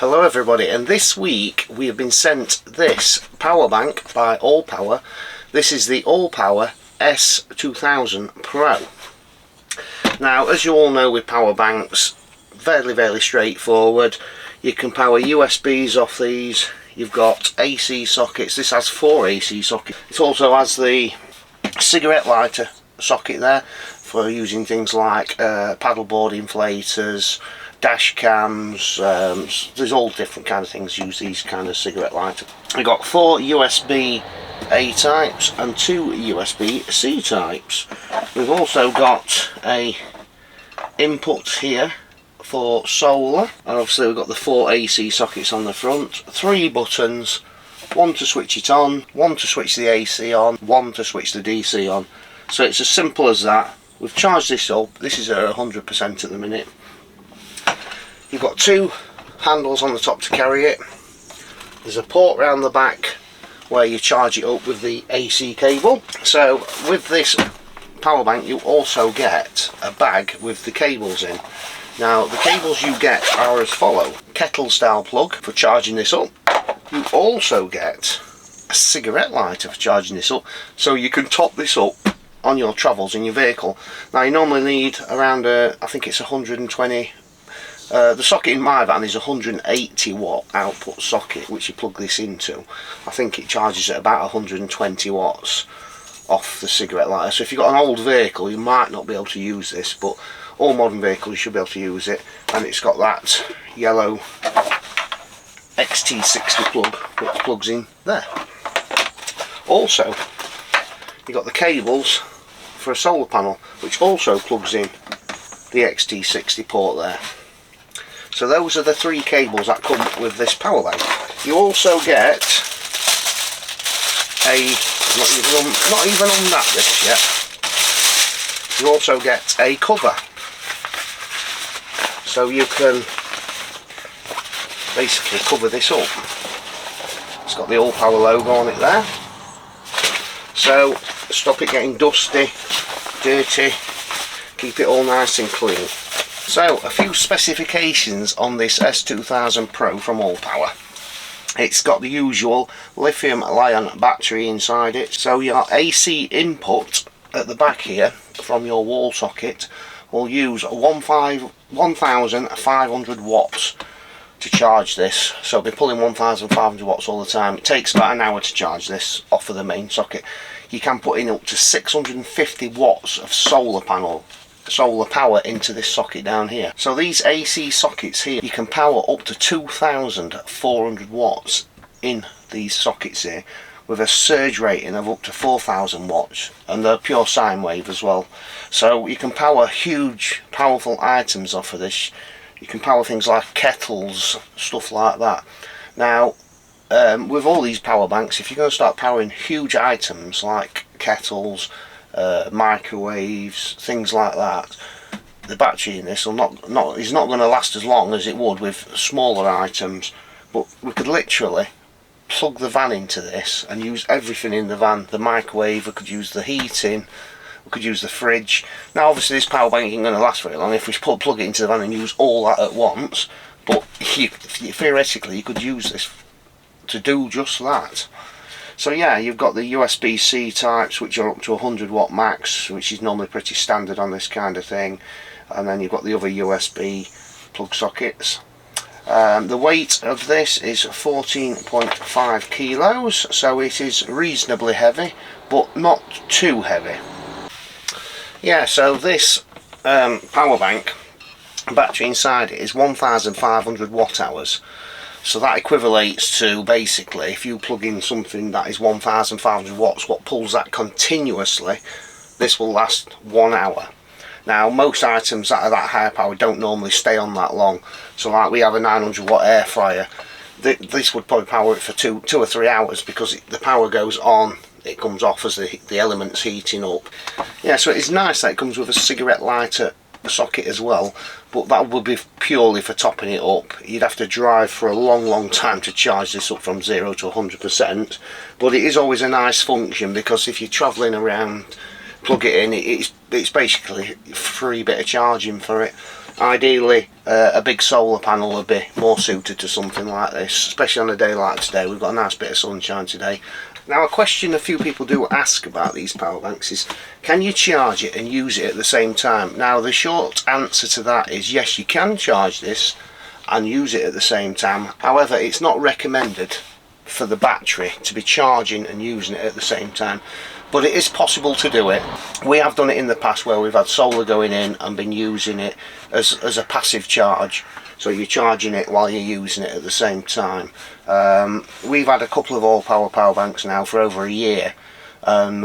Hello everybody, and this week we have been sent this power bank by Allpower. This is the Allpower S2000 Pro. Now, as you all know with power banks, fairly straightforward. You can power USBs off these. You've got AC sockets. This has 4 AC sockets. It also has the cigarette lighter socket there for using things like paddleboard inflators, dash cams. There's all different kind of things use these kind of cigarette lighter. We've got 4 USB A types and 2 USB C types. We've also got a input here for solar, and obviously we've got the 4 AC sockets on the front, 3 buttons, 1 to switch it on, 1 to switch the AC on, 1 to switch the DC on. So it's as simple as that. We've charged this up. This is at 100% at the minute. You've got 2 handles on the top to carry it. There's a port round the back where you charge it up with the AC cable. So with this power bank you also get a bag with the cables in. Now the cables you get are as follow: kettle style plug for charging this up. You also get a cigarette lighter for charging this up, so you can top this up on your travels in your vehicle. Now you normally need around I think it's 120. The socket in my van is a 180 watt output socket which you plug this into. I think it charges at about 120 watts off the cigarette lighter. So if you've got an old vehicle you might not be able to use this, but all modern vehicles you should be able to use it. And it's got that yellow XT60 plug which plugs in there. Also you've got the cables for a solar panel which also plugs in the XT60 port there. So those are the 3 cables that come with this power bank. You also get a, not even unwrapped this yet, you also get a cover. So you can basically cover this up. It's got the Allpower logo on it there. So stop it getting dusty, dirty, keep it all nice and clean. So a few specifications on this S2000 Pro from Allpower. It's got the usual lithium-ion battery inside it. So your AC input at the back here from your wall socket will use 1,500 watts to charge this. So I'll be pulling 1,500 watts all the time. It takes about an hour to charge this off of the main socket. You can put in up to 650 watts of solar power into this socket down here. So these AC sockets here, you can power up to 2,400 watts in these sockets here with a surge rating of up to 4,000 watts, and they're pure sine wave as well. So you can power huge powerful items off of this. You can power things like kettles, stuff like that. Now with all these power banks, if you're going to start powering huge items like kettles, microwaves, things like that, the battery in this is not going to last as long as it would with smaller items. But we could literally plug the van into this and use everything in the van. The microwave, we could use the heating, we could use the fridge. Now obviously this power bank isn't going to last very long if we plug it into the van and use all that at once, but theoretically you could use this to do just that. So yeah, you've got the USB-C types which are up to 100 watt max, which is normally pretty standard on this kind of thing, and then you've got the other USB plug sockets. The weight of this is 14.5 kilos, so it is reasonably heavy but not too heavy. Yeah, so this power bank battery inside it is 1,500 watt hours. So that equivalates to, basically, if you plug in something that is 1,500 watts, what pulls that continuously, this will last 1 hour. Now most items that are that high power don't normally stay on that long. So like we have a 900 watt air fryer, this would probably power it for 2 or 3 hours, because the power goes on, it comes off as the elements heating up. Yeah, so it's nice that it comes with a cigarette lighter socket as well, but that would be purely for topping it up. You'd have to drive for a long time to charge this up from 0 to 100%, but it is always a nice function, because if you're travelling around, plug it in, it's basically a free bit of charging for it. Ideally a big solar panel would be more suited to something like this, especially on a day like today. We've got a nice bit of sunshine today. Now, a question a few people do ask about these power banks is, can you charge it and use it at the same time? Now, the short answer to that is yes, you can charge this and use it at the same time. However, it's not recommended for the battery to be charging and using it at the same time, but it is possible to do it. We have done it in the past where we've had solar going in and been using it as a passive charge, so you're charging it while you're using it at the same time. We've had a couple of Allpower power banks now for over a year, and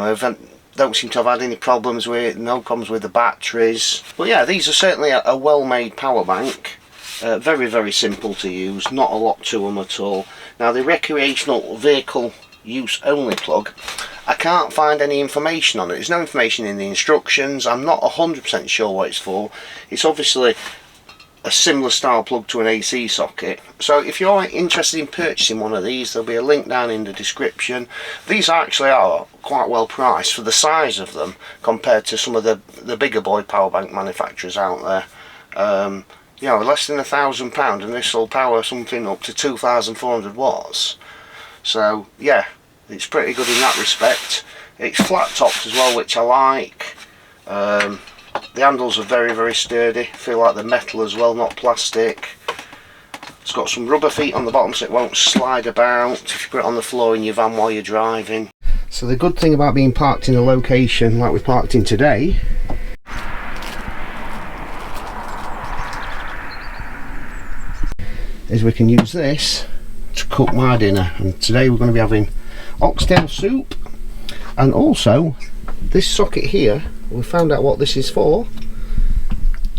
don't seem to have had any problems with the batteries. But yeah, these are certainly a well-made power bank. Very, very simple to use, not a lot to them at all. Now, the recreational vehicle use only plug, I can't find any information on it. There's no information in the instructions. I'm not 100% sure what it's for. It's obviously a similar style plug to an AC socket. So if you're interested in purchasing one of these, there'll be a link down in the description. These actually are quite well priced for the size of them compared to some of the bigger boy power bank manufacturers out there. You know, less than £1,000, and this will power something up to 2,400 watts. So yeah, it's pretty good in that respect. It's flat topped as well, which I like. The handles are very, very sturdy. Feel like they're metal as well, not plastic. It's got some rubber feet on the bottom so it won't slide about if you put it on the floor in your van while you're driving. So the good thing about being parked in a location like we're parked in today is we can use this to cook my dinner, and today we're going to be having oxtail soup. And also this socket here, we found out what this is for,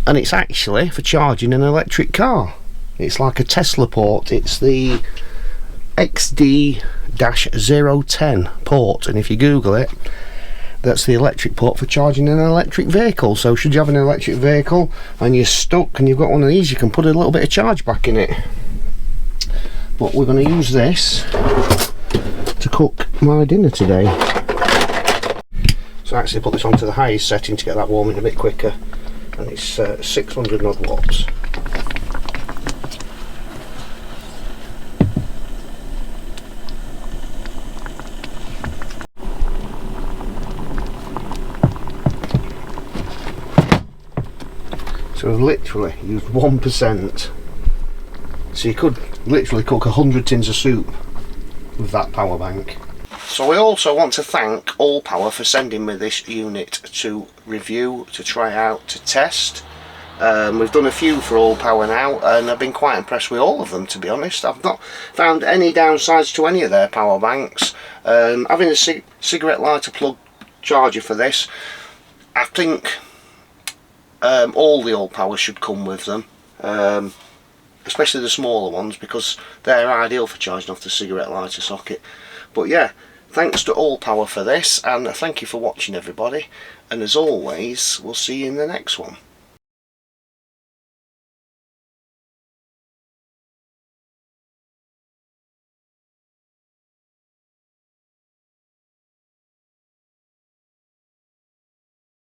and it's actually for charging an electric car. It's like a Tesla port. It's the XD-010 port, and if you Google it, that's the electric port for charging an electric vehicle. So should you have an electric vehicle and you're stuck and you've got one of these, you can put a little bit of charge back in it. But we're going to use this to cook my dinner today. So I actually put this onto the highest setting to get that warming a bit quicker, and it's 600 odd watts. So I've literally used 1%. So you could literally cook 100 tins of soup with that power bank. So I also want to thank Allpower for sending me this unit to review, to try out, to test. We've done a few for Allpower now, and I've been quite impressed with all of them, to be honest. I've not found any downsides to any of their power banks. Having a cigarette lighter plug charger for this, I think all the Allpower should come with them, especially the smaller ones, because they're ideal for charging off the cigarette lighter socket. But yeah, thanks to Allpower for this, and thank you for watching, everybody, and as always, we'll see you in the next one.